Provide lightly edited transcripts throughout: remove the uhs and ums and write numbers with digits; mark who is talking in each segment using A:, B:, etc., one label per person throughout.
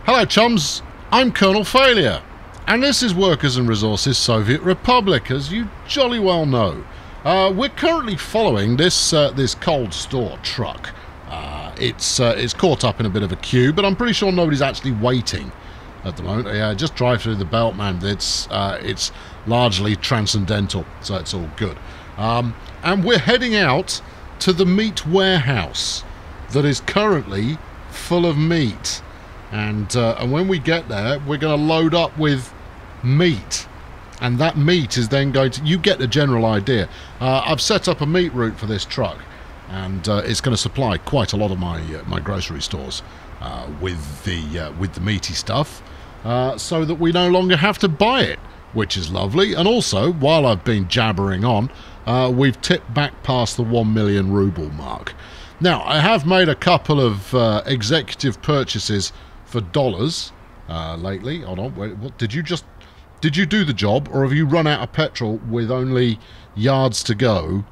A: Hello chums, I'm Colonel Failure, and this is Workers and Resources Soviet Republic, as you jolly well know. We're currently following this cold store truck. It's caught up in a bit of a queue, but I'm pretty sure nobody's actually waiting at the moment. Yeah, just drive through the belt, man. It's largely transcendental, so it's all good. And we're heading out to the meat warehouse that is currently full of meat. And when we get there, we're going to load up with meat. And that meat is then going to... You get the general idea. I've set up a meat route for this truck. And it's going to supply quite a lot of my grocery stores with the meaty stuff. So that we no longer have to buy it, which is lovely. And also, while I've been jabbering on, we've tipped back past the 1 million ruble mark. Now, I have made a couple of executive purchases for dollars lately. Hold on, wait, what, did you do the job, or have you run out of petrol with only yards to go,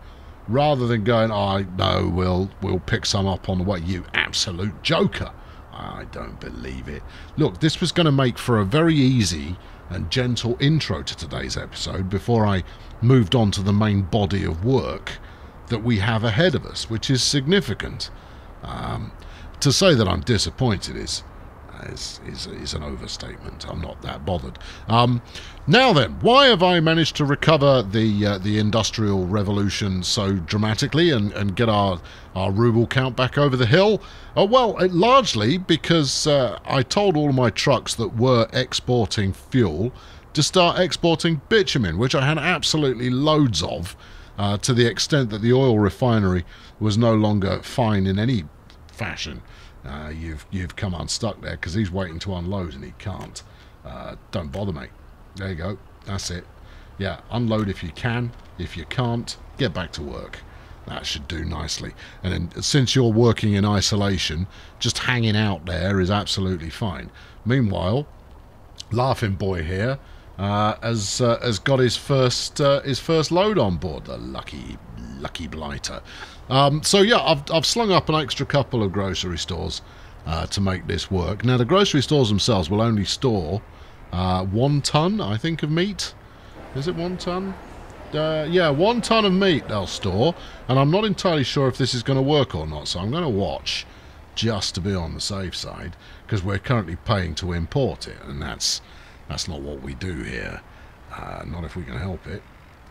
A: rather than going, oh, no, we'll pick some up on the way? You absolute joker. I don't believe it. Look, this was going to make for a very easy and gentle intro to today's episode before I moved on to the main body of work that we have ahead of us, which is significant. To say that I'm disappointed is an overstatement. I'm not that bothered. Now then, why have I managed to recover the Industrial Revolution so dramatically and get our ruble count back over the hill? Well, largely because I told all of my trucks that were exporting fuel to start exporting bitumen, which I had absolutely loads of, to the extent that the oil refinery was no longer fine in any fashion. You've come unstuck there because he's waiting to unload and he can't. Don't bother, mate. There you go. That's it. Yeah, unload if you can. If you can't, get back to work. That should do nicely. And then, since you're working in isolation, just hanging out there is absolutely fine. Meanwhile, Laughing Boy here has got his first load on board. The lucky blighter. So yeah, I've slung up an extra couple of grocery stores to make this work. Now the grocery stores themselves will only store 1 ton, I think, of meat. Is it 1 ton? Yeah, 1 ton of meat they'll store, and I'm not entirely sure if this is going to work or not, so I'm going to watch just to be on the safe side, because we're currently paying to import it, and that's not what we do here. Not if we can help it.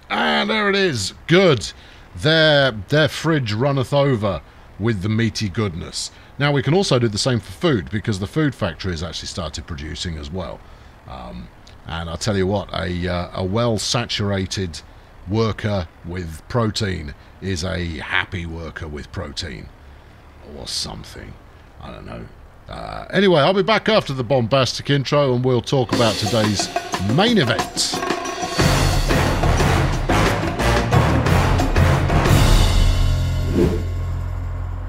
A: And there it is. Good. Their fridge runneth over with the meaty goodness. Now we can also do the same for food, because the food factory has actually started producing as well. And I'll tell you what, a well-saturated worker with protein is a happy worker with protein. Or something. I don't know. Anyway, I'll be back after the bombastic intro and we'll talk about today's main event.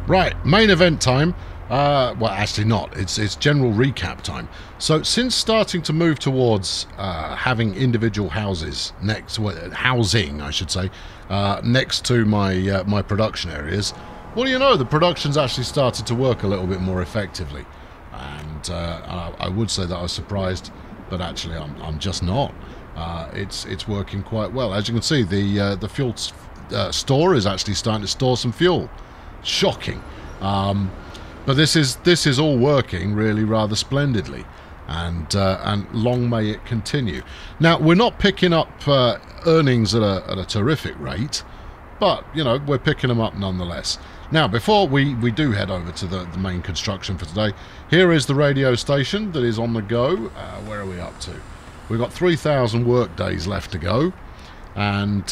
A: Right, main event time. Well, actually not. It's general recap time. So, since starting to move towards having individual houses housing, I should say, next to my production areas, what do you know? The production's actually started to work a little bit more effectively, and I would say that I was surprised, but actually I'm just not. It's working quite well. As you can see, the fuel store is actually starting to store some fuel. Shocking. But this is all working really rather splendidly, and long may it continue. Now we're not picking up earnings at a terrific rate, but you know, we're picking them up nonetheless. Now before we do head over to the main construction for today, here is the radio station that is on the go. Where are we up to? We've got 3,000 work days left to go, and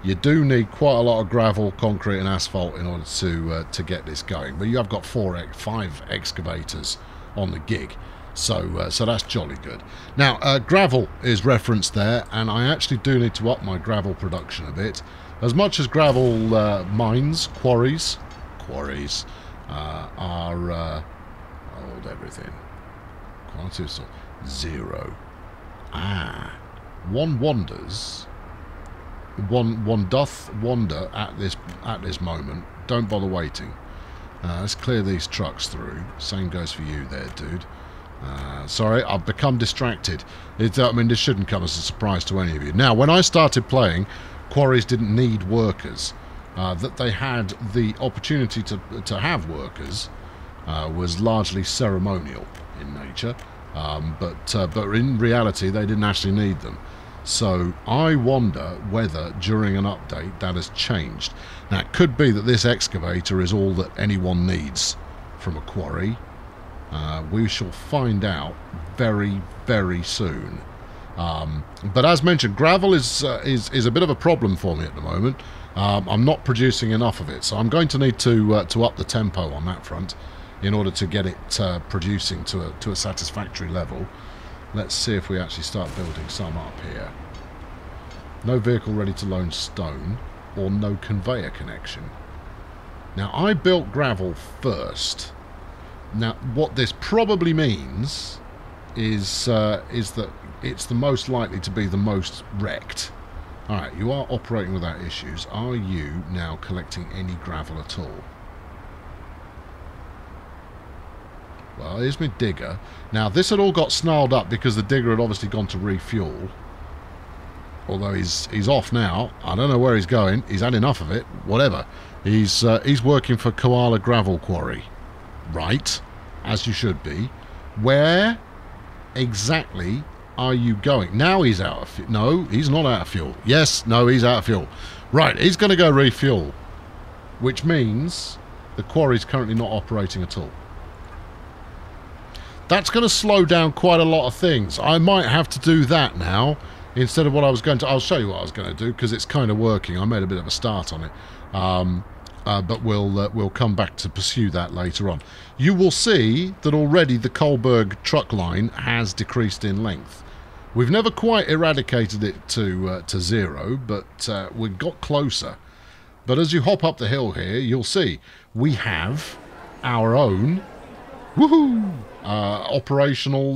A: you do need quite a lot of gravel, concrete and asphalt in order to get this going. But you have got 5 excavators on the gig, so that's jolly good. Now gravel is referenced there, and I actually do need to up my gravel production a bit. As much as gravel mines, quarries are hold everything. Quantity of 0. One wonders. One doth wander at this moment. Don't bother waiting. Let's clear these trucks through. Same goes for you there, dude. Sorry, I've become distracted. I mean, this shouldn't come as a surprise to any of you. Now, when I started playing, quarries didn't need workers. That they had the opportunity to have workers was largely ceremonial in nature, but in reality they didn't actually need them. So I wonder whether during an update that has changed. Now, it could be that this excavator is all that anyone needs from a quarry. We shall find out very, very soon. But as mentioned, gravel is a bit of a problem for me at the moment. I'm not producing enough of it, so I'm going to need to up the tempo on that front in order to get it producing to a satisfactory level. Let's see if we actually start building some up here. No vehicle ready to load stone, or no conveyor connection. Now, I built gravel first. Now, what this probably means is that it's the most likely to be the most wrecked. Alright, you are operating without issues. Are you now collecting any gravel at all? Well, here's my digger. Now, this had all got snarled up because the digger had obviously gone to refuel. Although he's off now. I don't know where he's going. He's had enough of it. Whatever. He's working for Koala Gravel Quarry. Right. As you should be. Where exactly are you going? Now he's out of fuel. No, he's not out of fuel. Yes, no, he's out of fuel. Right, he's going to go refuel. Which means the quarry's currently not operating at all. That's going to slow down quite a lot of things. I might have to do that now instead of what I was going to... I'll show you what I was going to do because it's kind of working. I made a bit of a start on it. But we'll come back to pursue that later on. You will see that already the Kohlberg truck line has decreased in length. We've never quite eradicated it to zero, but we got closer. But as you hop up the hill here, you'll see we have our own operational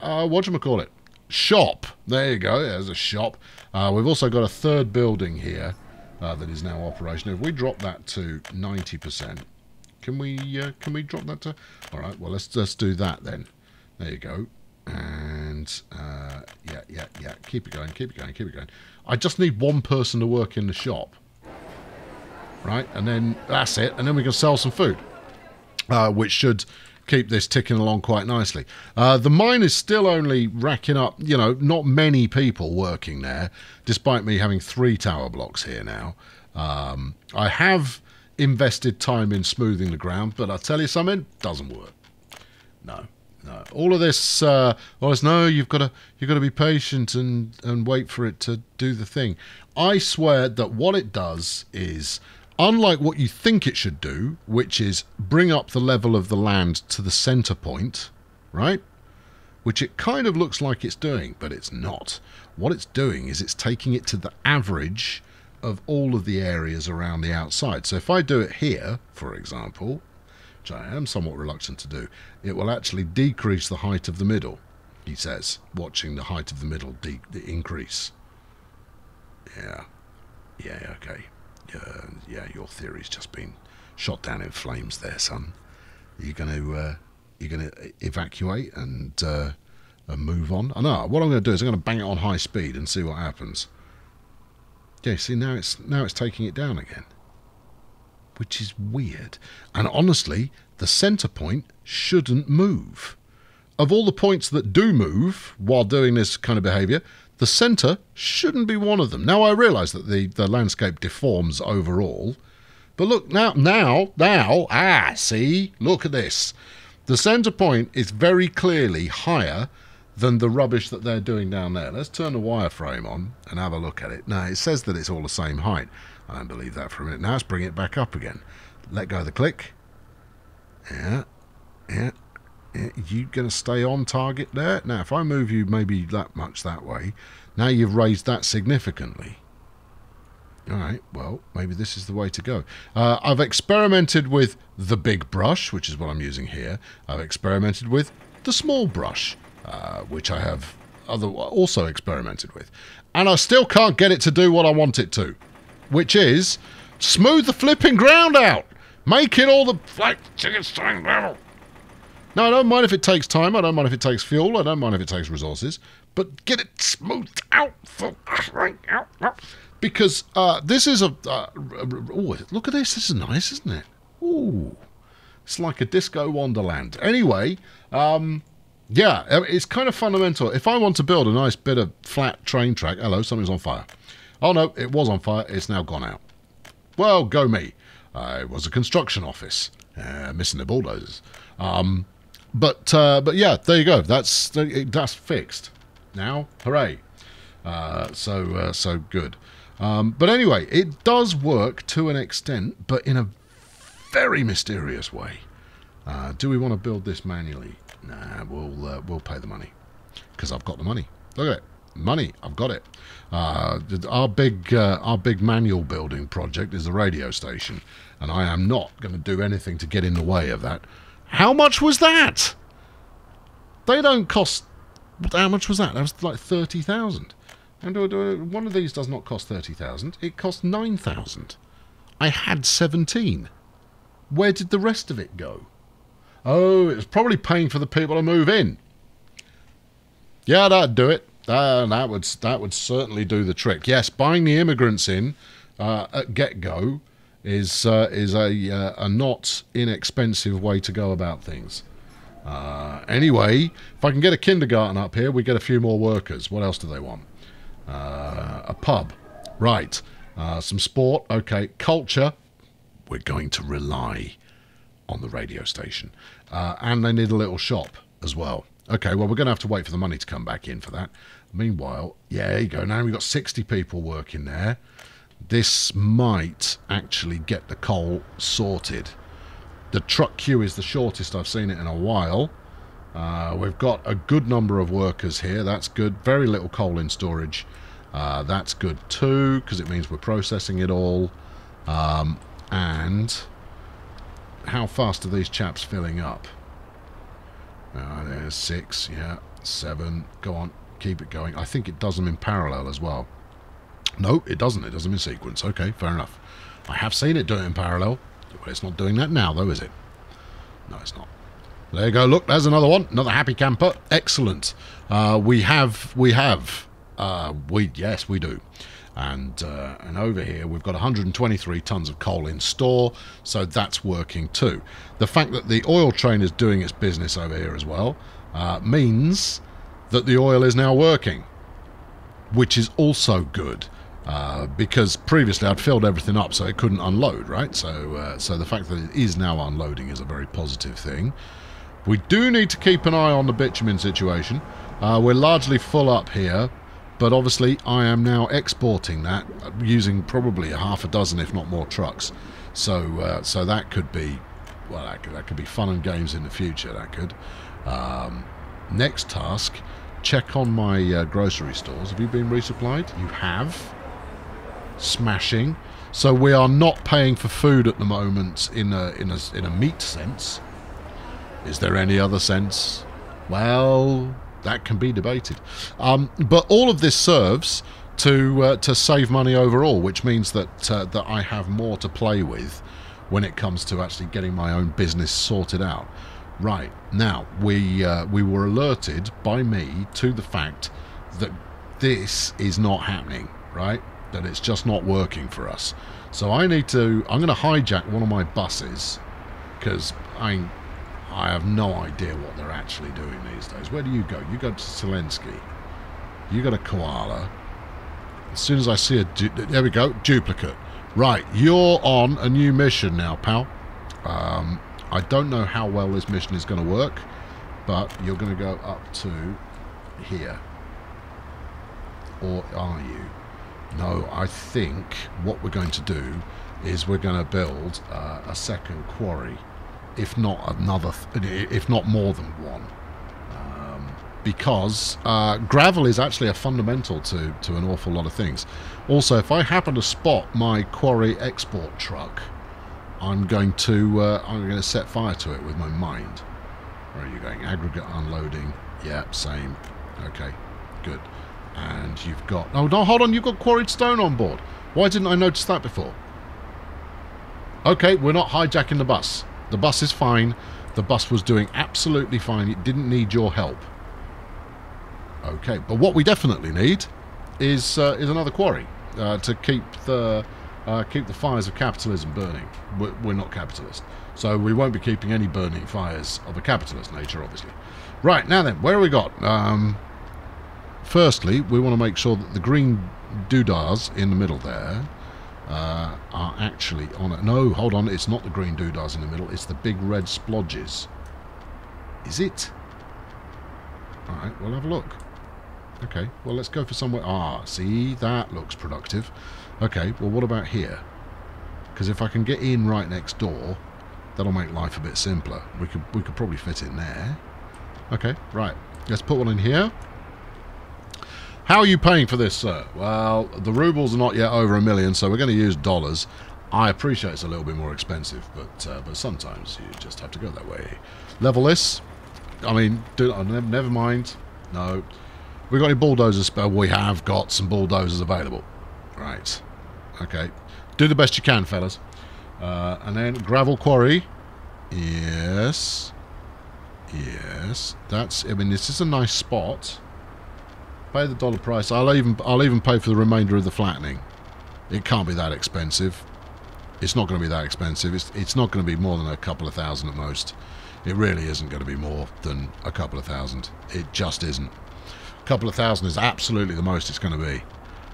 A: whatchamacallit, shop. There you go. There's a shop. We've also got a third building here that is now operational. If we drop that to 90%, can we drop that to? All right. Well, let's do that then. There you go. And yeah. Keep it going. I just need one person to work in the shop, right? And then that's it. And then we can sell some food, which should keep this ticking along quite nicely. The mine is still only racking up, not many people working there, despite me having 3 tower blocks here now. I have invested time in smoothing the ground, but I'll tell you something, doesn't work. No. All of this, no, you've got to be patient and wait for it to do the thing. I swear that what it does is, unlike what you think it should do, which is bring up the level of the land to the center point, right? Which it kind of looks like it's doing, but it's not. What it's doing is it's taking it to the average of all of the areas around the outside. So if I do it here, for example, which I am somewhat reluctant to do, it will actually decrease the height of the middle, he says, watching the height of the middle increase. Yeah, okay. Yeah, your theory's just been shot down in flames there, son. You're gonna evacuate and move on. I know. What I'm going to do is I'm going to bang it on high speed and see what happens. Yeah, see, now it's taking it down again, which is weird. And honestly, the center point shouldn't move. Of all the points that do move while doing this kind of behavior, the center shouldn't be one of them. Now, I realize that the landscape deforms overall. But look, now, see? Look at this. The center point is very clearly higher than the rubbish that they're doing down there. Let's turn the wireframe on and have a look at it. Now, it says that it's all the same height. I don't believe that for a minute. Now, let's bring it back up again. Let go of the click. Yeah. You going to stay on target there? Now, if I move you maybe that much that way, now you've raised that significantly. All right, well, maybe this is the way to go. I've experimented with the big brush, which is what I'm using here. I've experimented with the small brush, which I have also experimented with. And I still can't get it to do what I want it to, which is smooth the flipping ground out. Make it all the chicken string level. Now, I don't mind if it takes time. I don't mind if it takes fuel. I don't mind if it takes resources. But get it smoothed out for crying out loud. Because this is a... oh, look at this. This is nice, isn't it? Ooh. It's like a disco wonderland. Anyway, yeah, it's kind of fundamental. If I want to build a nice bit of flat train track... Hello, something's on fire. Oh, no, it was on fire. It's now gone out. Well, go me. It was a construction office. Missing the bulldozers. But yeah, there you go. That's fixed. Now, hooray. So good. But anyway, it does work to an extent, but in a very mysterious way. Do we want to build this manually? Nah, we'll pay the money. Because I've got the money. Look at it. Money. I've got it. Our big manual building project is the radio station. And I am not going to do anything to get in the way of that. How much was that? They don't cost... How much was that? That was like 30,000. And one of these does not cost 30,000. It cost 9,000. I had 17. Where did the rest of it go? Oh, it was probably paying for the people to move in. Yeah, that'd do it. That would certainly do the trick. Yes, buying the immigrants in at get-go is a not inexpensive way to go about things. Anyway, if I can get a kindergarten up here, we get a few more workers. What else do they want? A pub. Right. Some sport. Okay. Culture. We're going to rely on the radio station. And they need a little shop as well. Okay, well, we're going to have to wait for the money to come back in for that. Meanwhile, yeah, there you go. Now we've got 60 people working there. This might actually get the coal sorted. The truck queue is the shortest I've seen it in a while. We've got a good number of workers here. That's good. Very little coal in storage. That's good too, because it means we're processing it all. And how fast are these chaps filling up? There's 6, yeah, 7. Go on, keep it going. I think it does them in parallel as well. No, it doesn't. It does them in sequence. Okay, fair enough. I have seen it do it in parallel. Well, it's not doing that now, though, is it? No, it's not. There you go. Look, there's another one. Another happy camper. Excellent. Yes, we do. And over here, we've got 123 tons of coal in store, so that's working too. The fact that the oil train is doing its business over here as well means that the oil is now working, which is also good. Because previously I'd filled everything up so it couldn't unload, right? So the fact that it is now unloading is a very positive thing. We do need to keep an eye on the bitumen situation. We're largely full up here, but obviously I am now exporting that using probably a half a dozen, if not more, trucks. So that could be, well, that could be fun and games in the future. That could. Next task: check on my grocery stores. Have you been resupplied? You have. Smashing. So we are not paying for food at the moment in a meat sense. Is there any other sense? Well, that can be debated. But all of this serves to save money overall, which means that I have more to play with when it comes to actually getting my own business sorted out. Right, now we were alerted by me to the fact that this is not happening, right? That it's just not working for us. So I'm going to hijack one of my buses, because I have no idea what they're actually doing these days. Where do you go? You go to Zelensky. You got a koala. As soon as I see there we go, duplicate. Right, you're on a new mission now, pal. I don't know how well this mission is going to work, but you're going to go up to here. Or are you? No, I think what we're going to do is we're going to build a second quarry, if not another, if not more than one, because gravel is actually a fundamental to an awful lot of things. Also, if I happen to spot my quarry export truck, I'm going to set fire to it with my mind. Where are you going? Aggregate unloading. Yeah, same. Okay, good. And you've got... Oh, no, hold on. You've got quarried stone on board. Why didn't I notice that before? Okay, we're not hijacking the bus. The bus is fine. The bus was doing absolutely fine. It didn't need your help. Okay, but what we definitely need is another quarry to keep the fires of capitalism burning. We're not capitalist, so we won't be keeping any burning fires of a capitalist nature, obviously. Right, now then, where have we got? Firstly, we want to make sure that the green doodahs in the middle there are actually on it. No, hold on, it's not the green doodahs in the middle, it's the big red splodges. Is it? Alright, we'll have a look. Okay, well, let's go for somewhere... Ah, see, that looks productive. Okay, well, what about here? Because if I can get in right next door, that'll make life a bit simpler. We could probably fit in there. Okay, right. Let's put one in here. How are you paying for this, sir? Well, the rubles are not yet over $1 million, so we're going to use dollars. I appreciate it's a little bit more expensive, but sometimes you just have to go that way. Level this. I mean, never mind. No. We got any bulldozers? We have got some bulldozers available. Right. Okay. Do the best you can, fellas. And then gravel quarry. Yes. Yes. That's... I mean, this is a nice spot. Pay the dollar price. I'll even pay for the remainder of the flattening. It can't be that expensive. It's not going to be that expensive. It's not going to be more than a couple of thousand at most. It really isn't going to be more than a couple of thousand. It just isn't. A couple of thousand is absolutely the most it's going to be.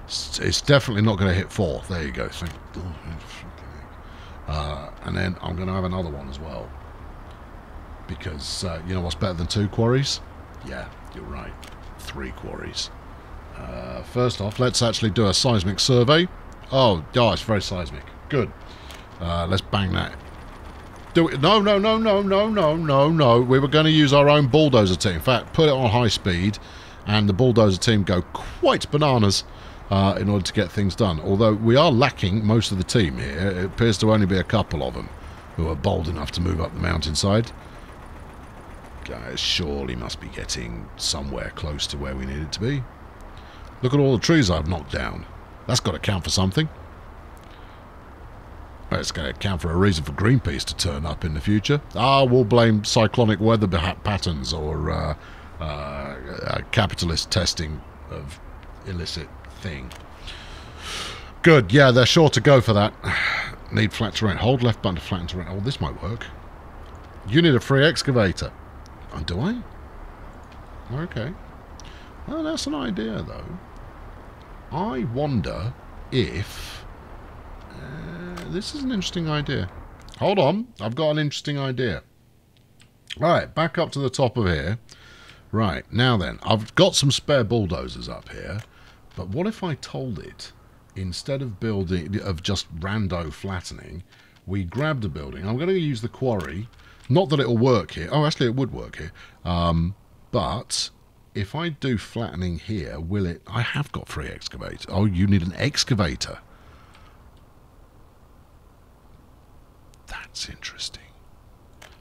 A: It's definitely not going to hit 4. There you go. And then I'm going to have another one as well. Because, you know what's better than 2 quarries? Yeah, you're right. 3 quarries. First off, let's actually do a seismic survey. Oh, it's very seismic. Good. Let's bang that. Do it. No. We were going to use our own bulldozer team. In fact, put it on high speed, and the bulldozer team go quite bananas in order to get things done. Although we are lacking most of the team here. It appears to only be a couple of them who are bold enough to move up the mountainside. Guys, surely must be getting somewhere close to where we need it to be. Look at all the trees I've knocked down. That's got to count for something. Well, it's going to count for a reason for Greenpeace to turn up in the future. We'll blame cyclonic weather patterns or capitalist testing of illicit thing. Good, yeah, they're sure to go for that. Need flat terrain. Hold left button to flatten terrain. Oh, this might work. You need a free excavator. Oh, do I? Okay. Well, that's an idea, though. I wonder if... this is an interesting idea. Hold on. I've got an interesting idea. Right, back up to the top of here. Right, now then. I've got some spare bulldozers up here. But what if I told it, instead of just rando flattening, we grabbed a building. I'm going to use the quarry... Not that it'll work here. Oh, actually, it would work here. But if I do flattening here, will it... I have got free excavator. Oh, you need an excavator. That's interesting.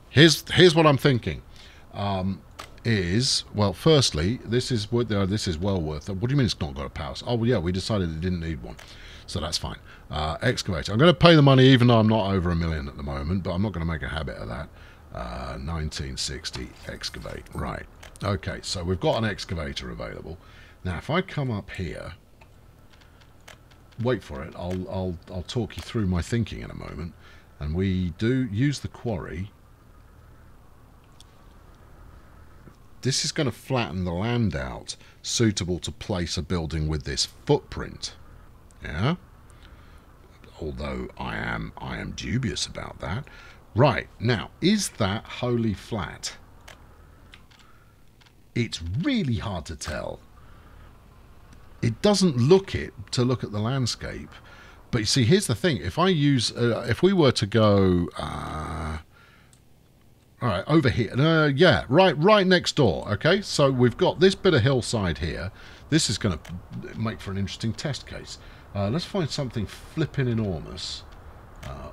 A: Here's what I'm thinking. Well, firstly, this is well worth it. What do you mean it's not got a power? Oh, well, yeah, we decided it didn't need one. So that's fine. Excavator. I'm going to pay the money even though I'm not over $1 million at the moment, but I'm not going to make a habit of that. 1960 excavate. Right. Okay, so we've got an excavator available. Now, if I come up here, wait for it. I'll talk you through my thinking in a moment. And we do use the quarry. This is going to flatten the land out, suitable to place a building with this footprint. Yeah. Although I am dubious about that. Right, now, is that wholly flat? It's really hard to tell. It doesn't look it to look at the landscape. But you see, here's the thing. If I use, if we were to go, all right, over here. Yeah, right next door. Okay, so we've got this bit of hillside here. This is going to make for an interesting test case. Let's find something flipping enormous.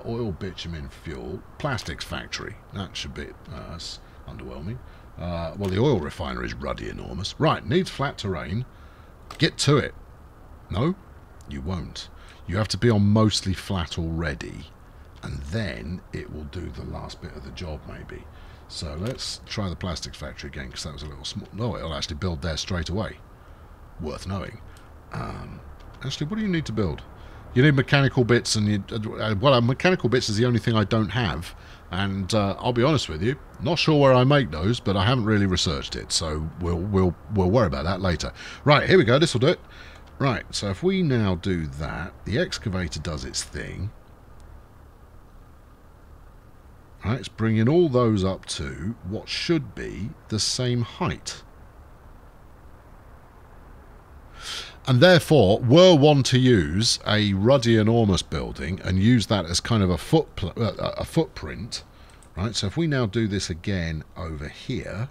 A: Oil, bitumen, fuel, plastics factory. That should be underwhelming. Well, the oil refinery is ruddy enormous. Right, needs flat terrain. Get to it. No, you won't. You have to be on mostly flat already, and then it will do the last bit of the job, maybe. So let's try the plastics factory again, because that was a little small. No, it'll actually build there straight away. Worth knowing. Actually, what do you need to build? You need mechanical bits, and well, mechanical bits is the only thing I don't have. And I'll be honest with you, not sure where I make those, but I haven't really researched it, so we'll worry about that later. Right, here we go. This will do it. Right, so if we now do that, the excavator does its thing. Right, it's bringing all those up to what should be the same height. And therefore, were one to use a ruddy, enormous building and use that as kind of a footprint, right? So if we now do this again over here,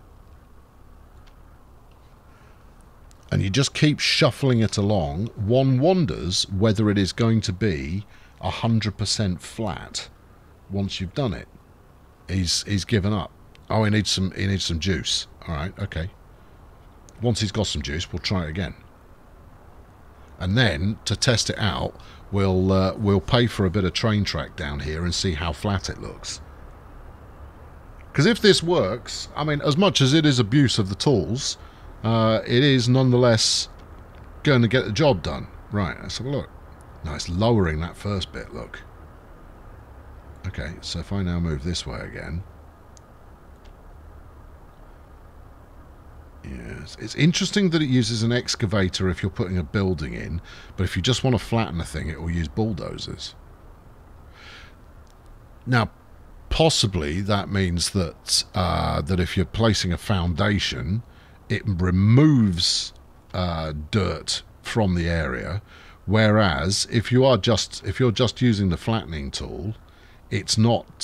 A: and you just keep shuffling it along, one wonders whether it is going to be 100% flat once you've done it. He's given up. Oh, he needs some juice. All right, okay. Once he's got some juice, we'll try it again. And then, to test it out, we'll pay for a bit of train track down here and see how flat it looks. Because if this works, I mean, as much as it is abuse of the tools, it is nonetheless going to get the job done. Right, let's have a look. No, it's lowering that first bit, look. Okay, so if I now move this way again... Yes, it's interesting that it uses an excavator if you're putting a building in, but if you just want to flatten a thing, it will use bulldozers. Now, possibly that means that that if you're placing a foundation, it removes dirt from the area, whereas if you're just using the flattening tool, it's not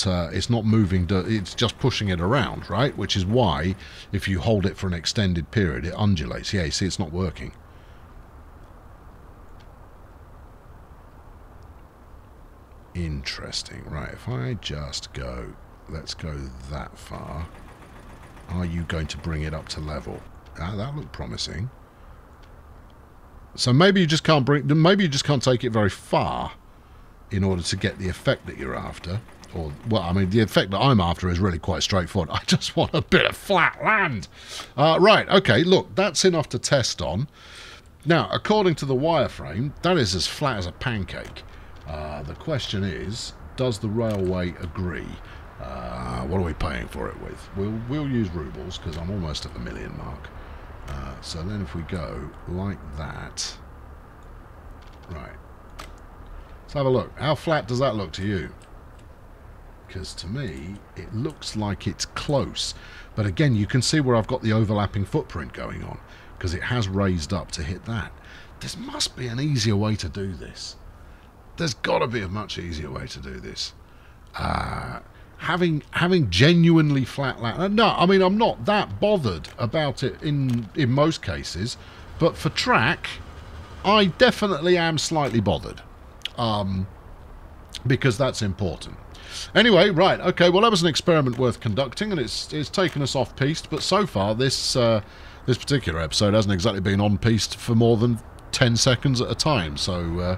A: moving dirt, it's just pushing it around, right? Which is why if you hold it for an extended period, it undulates. Yeah, you see, it's not working. Interesting. Right, if I just go, let's go that far. Are you going to bring it up to level? Ah, that looked promising. So maybe you just can't take it very far in order to get the effect that you're after. Or, well, I mean, the effect that I'm after is really quite straightforward. I just want a bit of flat land. Right, okay, look, that's enough to test on. Now, according to the wireframe, that is as flat as a pancake. The question is, does the railway agree? What are we paying for it with? We'll use rubles, because I'm almost at the million mark. So then if we go like that... Right. Let's have a look. How flat does that look to you? Because to me, it looks like it's close. But again, you can see where I've got the overlapping footprint going on, because it has raised up to hit that. There must be an easier way to do this. There's got to be a much easier way to do this. Having genuinely flat land. No, I mean, I'm not that bothered about it in most cases, but for track, I definitely am slightly bothered. Because that's important. Anyway, right, okay, well that was an experiment worth conducting, and it's taken us off piste, but so far this particular episode hasn't exactly been on piste for more than 10 seconds at a time, so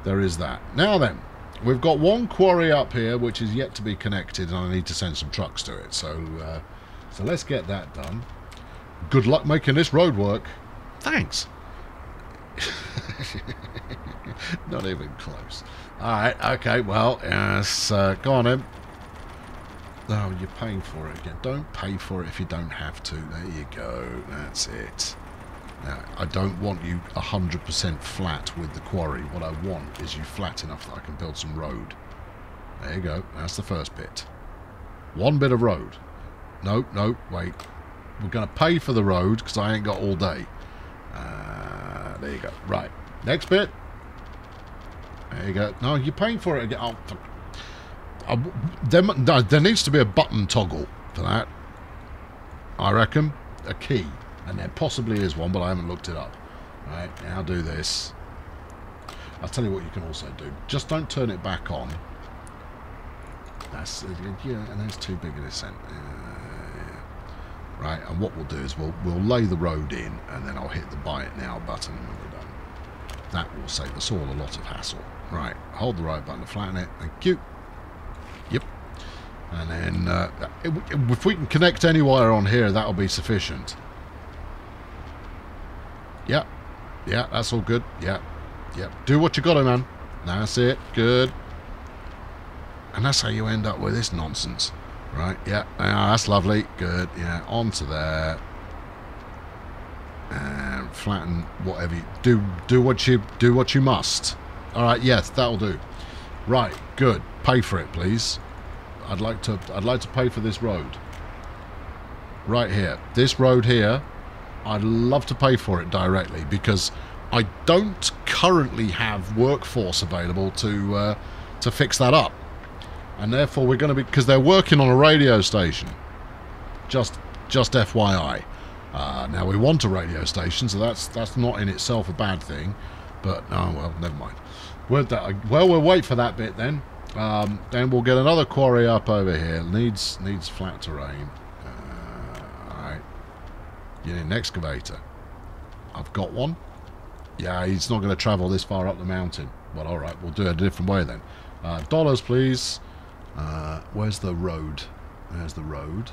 A: there is that. Now then, we've got one quarry up here which is yet to be connected, and I need to send some trucks to it, so let's get that done. Good luck making this road work. Thanks. Not even close. Alright, okay, well, yes, go on then. Oh, you're paying for it again. Don't pay for it if you don't have to. There you go. That's it. Now, I don't want you 100% flat with the quarry. What I want is you flat enough that I can build some road. There you go. That's the first bit. One bit of road. No, wait. We're going to pay for the road because I ain't got all day. There you go. Right. Next bit. There you go. No, you're paying for it again. Oh, there needs to be a button toggle for that. I reckon. A key. And there possibly is one, but I haven't looked it up. Right, now do this. I'll tell you what you can also do. Just don't turn it back on. That's, yeah, and that's too big a descent. Right, and what we'll do is we'll lay the road in, and then I'll hit the buy it now button when we're done. That will save us all a lot of hassle. Right, hold the right button to flatten it. Thank you. Yep. And then if we can connect anywhere on here, that'll be sufficient. Yep. Yeah, that's all good. Yep. Yep. Do what you got to, man. That's it. Good. And that's how you end up with this nonsense. Right, yeah. That's lovely. Good. Yeah, on to there. And flatten whatever you do what you must. Alright, yes, that'll do. Right, good. Pay for it, please. I'd like to pay for this road. Right here. This road here, I'd love to pay for it directly because I don't currently have workforce available to fix that up. And therefore we're going to be, because they're working on a radio station. Just FYI. Now we want a radio station, so that's not in itself a bad thing. But oh well, never mind. We'll wait for that bit then. Then we'll get another quarry up over here. Needs flat terrain. Alright. You need an excavator. I've got one. Yeah, he's not going to travel this far up the mountain. Well, alright, we'll do it a different way then. Dollars, please. Where's the road? There's the road.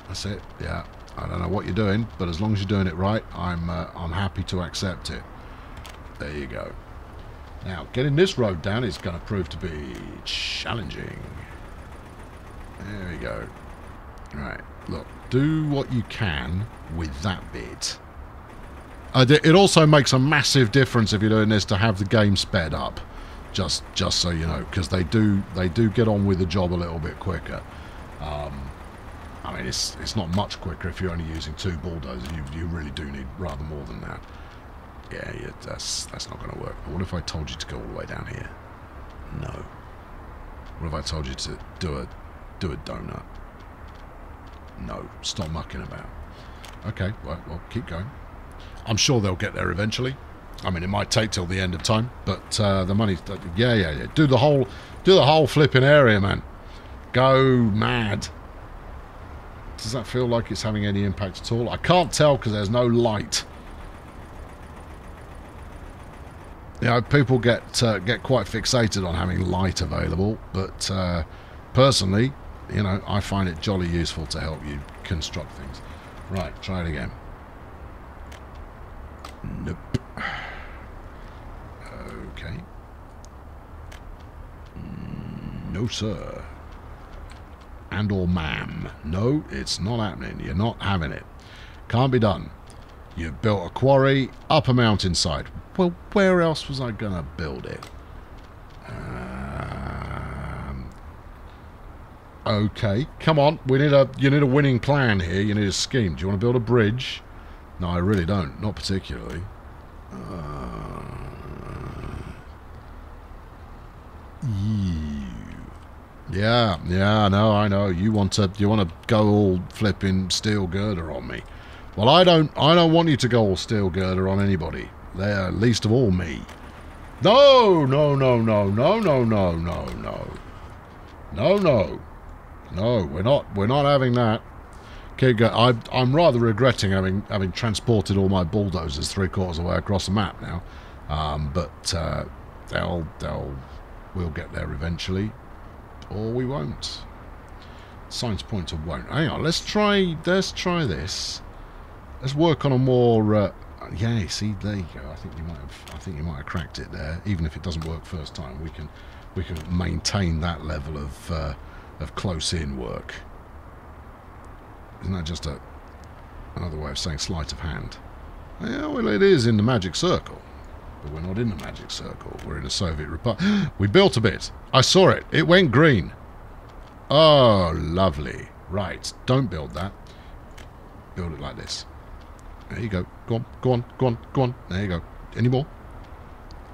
A: That's it. Yeah. I don't know what you're doing, but as long as you're doing it right, I'm happy to accept it. There you go. Now, getting this road down is going to prove to be challenging. There we go. Right. Look, do what you can with that bit. It also makes a massive difference if you're doing this to have the game sped up. Just so you know, because they do get on with the job a little bit quicker. I mean, it's not much quicker if you're only using 2 bulldozers. You really do need rather more than that. Yeah, that's not going to work. But what if I told you to go all the way down here? No. What if I told you to do a donut? No. Stop mucking about. Okay, well, keep going. I'm sure they'll get there eventually. I mean, it might take till the end of time, but the money. Yeah. Do the whole flipping area, man. Go mad. Does that feel like it's having any impact at all? I can't tell because there's no light. You know, people get quite fixated on having light available, but personally, you know, I find it jolly useful to help you construct things. Right, try it again. Nope. Okay. No, sir. And or ma'am. No, it's not happening. You're not having it. Can't be done. You've built a quarry up a mountainside. Well, where else was I going to build it? Okay, come on. You need a winning plan here. You need a scheme. Do you want to build a bridge? No, I really don't. Not particularly. Yeah, no, I know. You want to go all flipping steel girder on me. Well, I don't want you to go all steel girder on anybody. They're least of all me. No. No, we're not having that. Okay, I'm rather regretting having transported all my bulldozers 3/4 of the way across the map now. But we'll get there eventually. Or we won't. Science pointer won't. Hang on, let's try this. Let's work on a more yeah, see, there you go. I think you might have cracked it there. Even if it doesn't work first time, we can maintain that level of close in work. Isn't that just another way of saying sleight of hand? Yeah, well, it is in the magic circle. But we're not in the magic circle. We're in the Soviet Republic. We built a bit. I saw it. It went green. Oh, lovely. Right. Don't build that. Build it like this. There you go. Go on. There you go. Any more?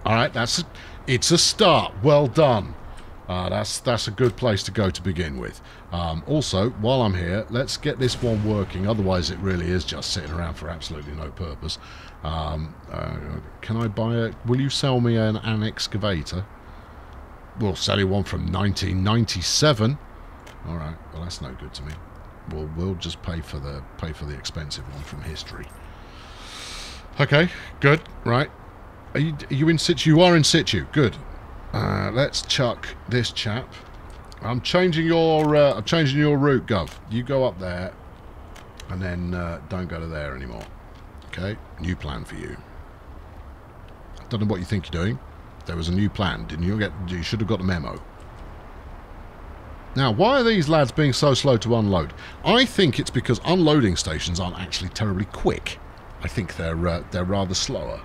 A: All right. It's a start. Well done. That's a good place to go to begin with. Also, while I'm here, let's get this one working. Otherwise, it really is just sitting around for absolutely no purpose. Can I buy a... Will you sell me an excavator? We'll sell you one from 1997. All right. Well, that's no good to me. We'll just pay for the expensive one from history. Okay. Good. Right. Are you in situ? You are in situ. Good. Let's chuck this chap I'm changing your route, Gov. You go up there, and then don't go to there anymore. Okay, new plan for you. I don't know what you think you're doing. There was a new plan. Didn't you get? You should have got the memo. Now, why are these lads being so slow to unload? I think it's because unloading stations aren't actually terribly quick. I think they're rather slower.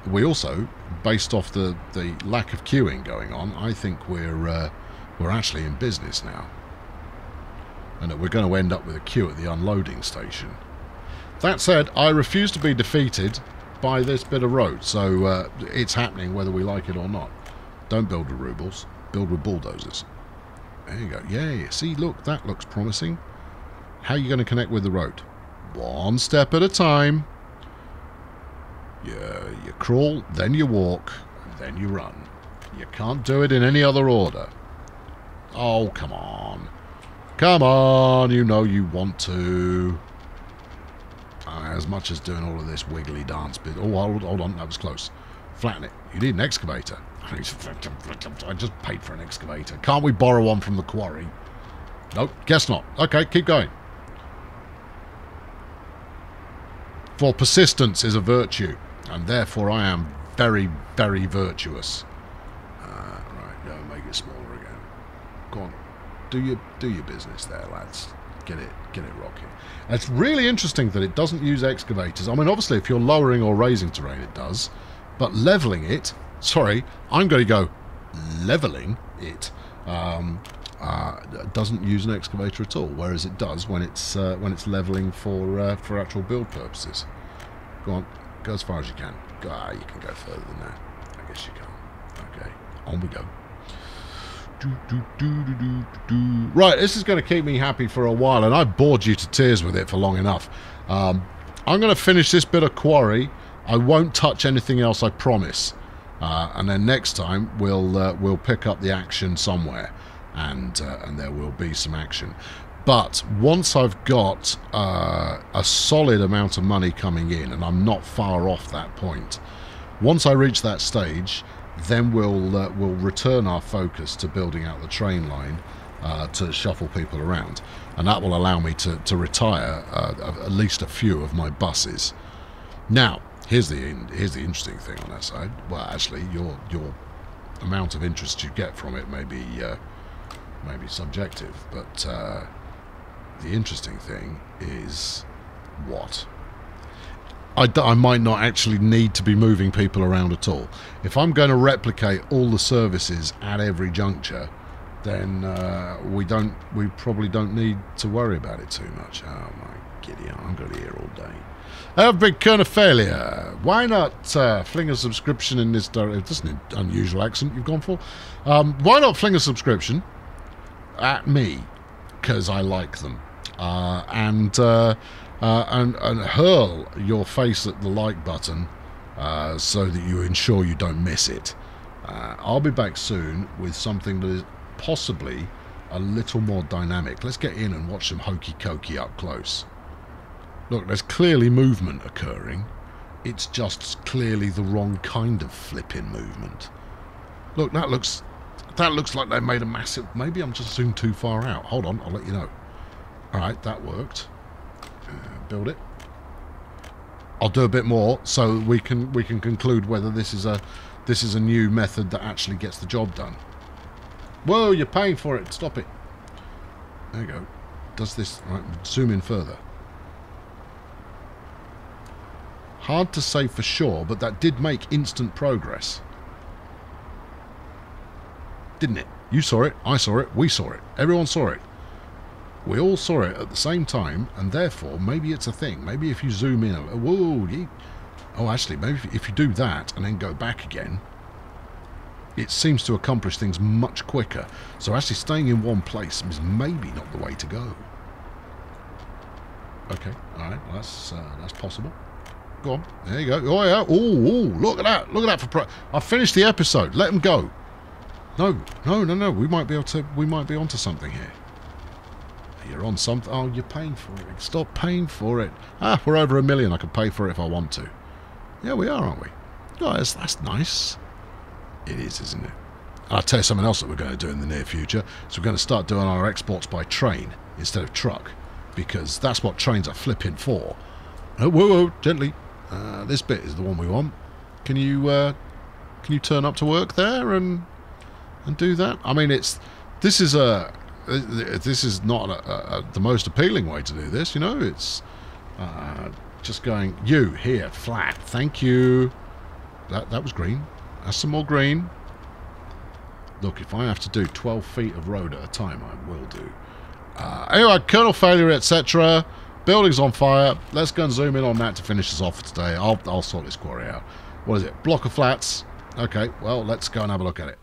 A: We also, based off the lack of queuing going on, I think we're actually in business now, and that we're going to end up with a queue at the unloading station. That said, I refuse to be defeated by this bit of road, so it's happening whether we like it or not. Don't build with rubles, build with bulldozers. There you go. Yay. See, look, that looks promising. How are you going to connect with the road? One step at a time. Yeah, you crawl, then you walk, then you run. You can't do it in any other order. Oh, come on. Come on, you know you want to. As much as doing all of this wiggly dance bit. Oh, hold on, that was close. Flatten it. You need an excavator. I just paid for an excavator. Can't we borrow one from the quarry? Nope, guess not. Okay, keep going. For persistence is a virtue, and therefore I am very, very virtuous. Right, no, make it smaller again. Go on, do your business there, lads. Get it rocking. And it's really interesting that it doesn't use excavators. I mean, obviously, if you're lowering or raising terrain, it does, but leveling it. Sorry, I'm going to go leveling it. Doesn't use an excavator at all, whereas it does when it's leveling for actual build purposes. Go on, go as far as you can. You can go further than that. I guess you can. Okay, on we go. Right, this is going to keep me happy for a while, and I've bored you to tears with it for long enough. I'm going to finish this bit of quarry. I won't touch anything else, I promise. And then next time we'll pick up the action somewhere, and there will be some action. But once I've got a solid amount of money coming in, and I'm not far off that point, once I reach that stage, then we'll return our focus to building out the train line to shuffle people around, and that will allow me to retire at least a few of my buses. Now, here's the interesting thing on that side. Well, actually, your amount of interest you get from it may be subjective, but the interesting thing is what? I might not actually need to be moving people around at all. If I'm going to replicate all the services at every juncture, then we probably don't need to worry about it too much. Oh my giddy, I'm going to be here all day. I've been kind of failure. Why not fling a subscription in this direction? That's an unusual accent you've gone for. Why not fling a subscription at me? Because I like them. And hurl your face at the like button so that you ensure you don't miss it. I'll be back soon with something that is possibly a little more dynamic. Let's get in and watch some hokey cokey up close. Look, there's clearly movement occurring. It's just clearly the wrong kind of flipping movement. Look, that looks like they made a massive... Maybe I'm just zoomed too far out. Hold on, I'll let you know. Alright, that worked. Build it. I'll do a bit more so we can conclude whether this is a new method that actually gets the job done. Whoa, you're paying for it. Stop it. There you go. Does this... Right, zoom in further. Hard to say for sure, but that did make instant progress. Didn't it? You saw it, I saw it, we saw it. Everyone saw it. We all saw it at the same time, and therefore, maybe it's a thing. Maybe if you zoom in... Whoa! Oh, actually, maybe if you do that and then go back again, it seems to accomplish things much quicker. So actually staying in one place is maybe not the way to go. Okay, alright, well, that's possible. Go on, there you go. Oh, yeah. Oh, look at that. Look at that. I've finished the episode. Let them go. No. We might be onto something here. You're on something. Oh, you're paying for it. Stop paying for it. We're over 1 million. I can pay for it if I want to. Yeah, we are, aren't we? Oh, that's nice. It is, isn't it? And I'll tell you something else that we're going to do in the near future. So we're going to start doing our exports by train instead of truck, because that's what trains are flipping for. Oh, whoa, whoa, gently. This bit is the one we want. Can you turn up to work there and do that? I mean, this is not the most appealing way to do this. You know, it's just going, you here, flat. Thank you. That was green. That's some more green. Look, if I have to do 12 feet of road at a time, I will do. Anyway, kernel failure, etc. Building's on fire. Let's go and zoom in on that to finish this off for today. I'll sort this quarry out. What is it? Block of flats. Okay, well, let's go and have a look at it.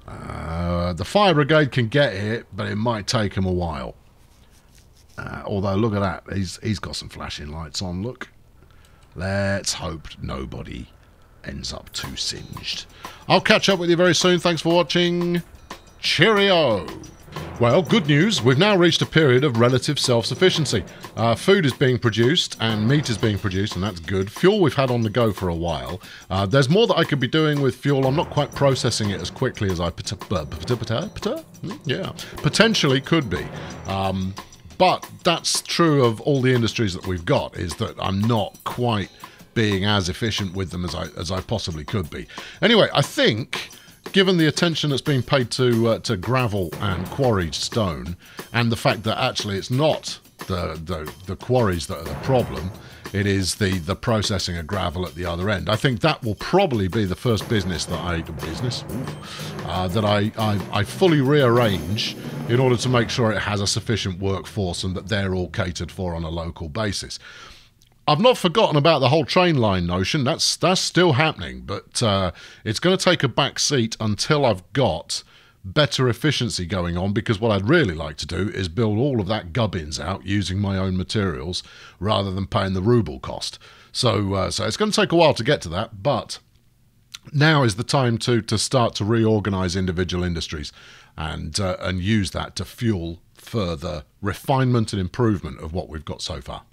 A: The fire brigade can get here, but it might take them a while. Although, look at that. He's got some flashing lights on, look. Let's hope nobody ends up too singed. I'll catch up with you very soon. Thanks for watching. Cheerio! Well, good news. We've now reached a period of relative self-sufficiency. Food is being produced and meat is being produced, and that's good. Fuel we've had on the go for a while. There's more that I could be doing with fuel. I'm not quite processing it as quickly as I potentially could be. But that's true of all the industries that we've got, is that I'm not quite being as efficient with them as I possibly could be. Anyway, I think, given the attention that's being paid to gravel and quarried stone, and the fact that actually it's not the quarries that are the problem, it is the processing of gravel at the other end. I think that will probably be the first business that I fully rearrange in order to make sure it has a sufficient workforce and that they're all catered for on a local basis. I've not forgotten about the whole train line notion. That's still happening, but it's going to take a back seat until I've got better efficiency going on, because what I'd really like to do is build all of that gubbins out using my own materials rather than paying the ruble cost. So it's going to take a while to get to that, but now is the time to start to reorganize individual industries and use that to fuel further refinement and improvement of what we've got so far.